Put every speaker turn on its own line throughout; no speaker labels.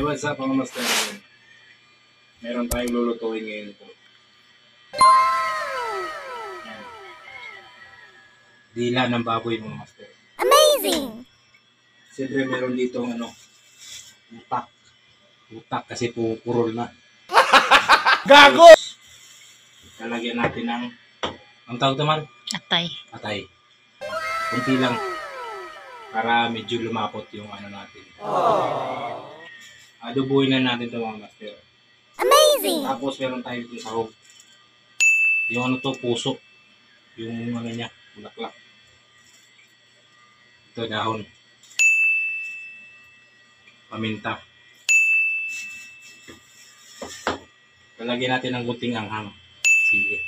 what's up mga master? Meron tayong lulutuin ngayon ito. Dila ng baboy mga master.
Amazing!
Siyempre meron dito utak. Utak kasi purol na.
Gago!
Lalagyan natin ng, ang tawag naman?
Atay.
Atay. Kunti lang. Para medyo lumapot yung natin. Adobuhin na natin ito mga master.
Amazing!
Tapos meron tayo dito sahog. Yung puso. Yung niya, bulaklak. Ito dahon. Paminta. Lalagyan natin ng gunting anghang. Sige.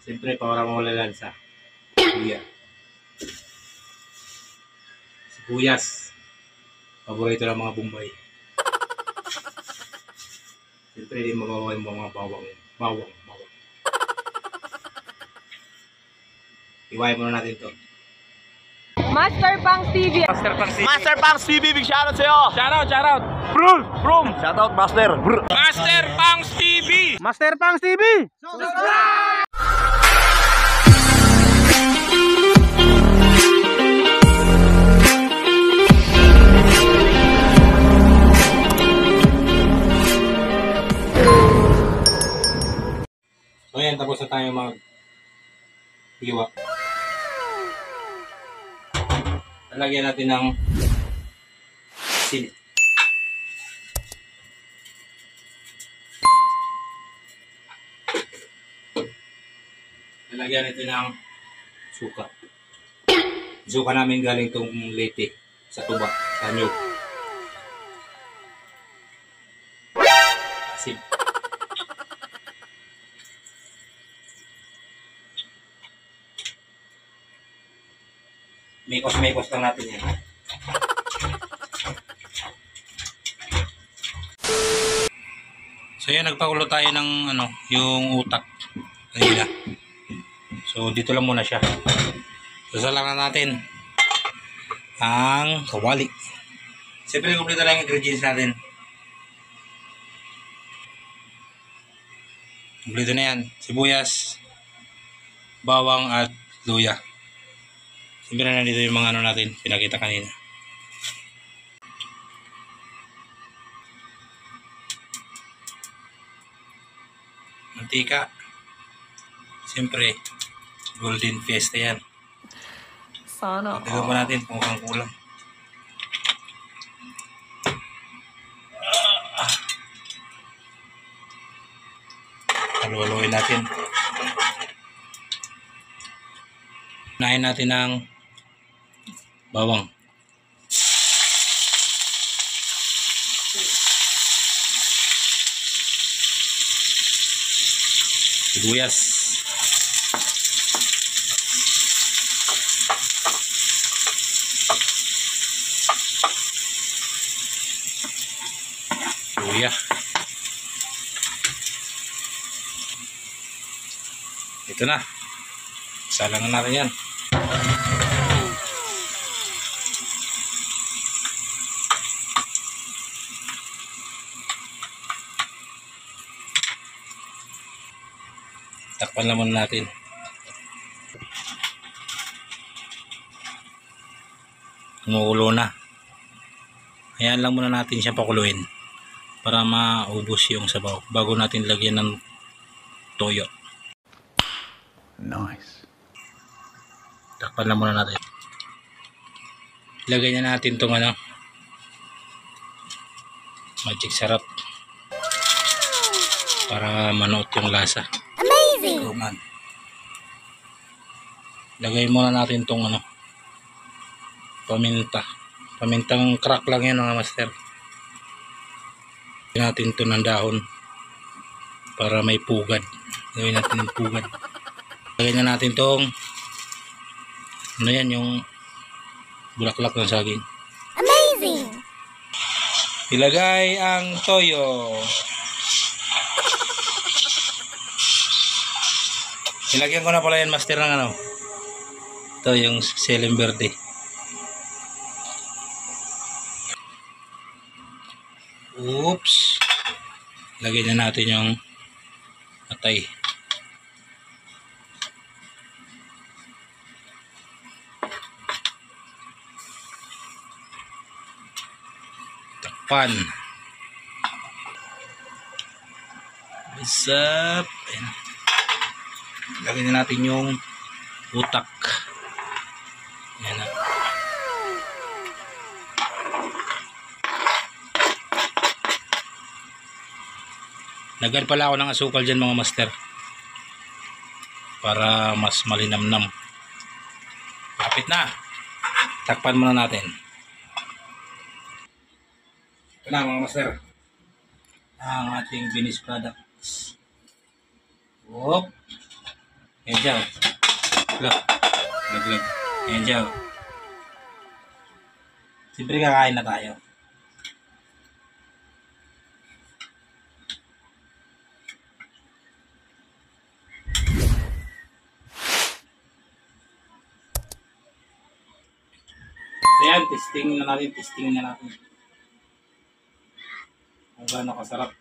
Siyempre, para mawala lansa. Luya. Sibuyas. Paborito ng mga Bombay. Siyempre, di mabawa yung mga bawang. Iwain muna natin to.
Master Pangs TV.
Master Pangs TV, big shoutout sa'yo!
Shoutout.
Brum! Shoutout, Master! Brr.
Master Pangs TV.
Master Pangs TV!
So yan, tapos na tayo mag-hiwa. Lalagyan natin ng sili. Lalagyan natin ng suka. Suka namin galing tong Leyte sa tuba, sa nyug. Asin. Mekos lang natin yan. So yan, nagpakulo tayo ng yung utak kanina. So dito lang muna siya. Sasalang na natin ang kawali. Siyempre kumpleto lang yung ingredients natin. Kumpleto na yan. Sibuyas, bawang at luya. Siyempre na dito yung mga natin, pinakita kanina. Mantika. Siyempre, golden fiesta yan.
Sana.
Tignan mo natin kung mukhang kulang. Halu-haluin natin. Unahin natin ng bawang. Sibuyas. Luya. Ito na. Salangan natin yan. Takpan naman natin. Kumukulo na. Ayan lang muna natin siya pakuluin para maubos yung sabaw bago natin lagyan ng toyo.
Nice.
Takpan lang muna natin. Lagay na natin itong magic sarap para manuot yung lasa.
Amazing!
Kuman. Lagay muna natin itong paminta. Pamintang crack lang yan mga master. Lagyan natin ito ng dahon para may pugad. Lagyan natin ng pugad. Lagyan na natin itong yan, yung bulaklak ng saging.
Amazing!
Ilagay ang toyo. Ilagyan ko na pala yan master ng ito yung selim verde. Oops. Lagyan na natin yung atay. Takpan. What's up? Ayan. Lagyan na natin yung utak. Ayan na. Lagyan pala ako ng asukal dyan mga master. Para mas malinamnam. Kapit na. Takpan muna natin. Ito na mga master. Ang ating finished products. Whoop. Ayan dyan. Look. Laglag. Ayan dyan. Siyempre kakain na tayo. Ayan, testing na natin. Kung gaano kasarap.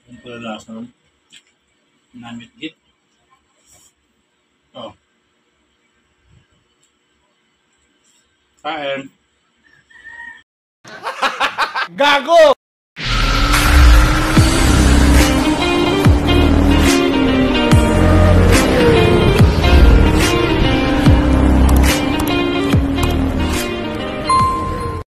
Ang pala lasa nun. Namit git. Oh. Kain.
Gago!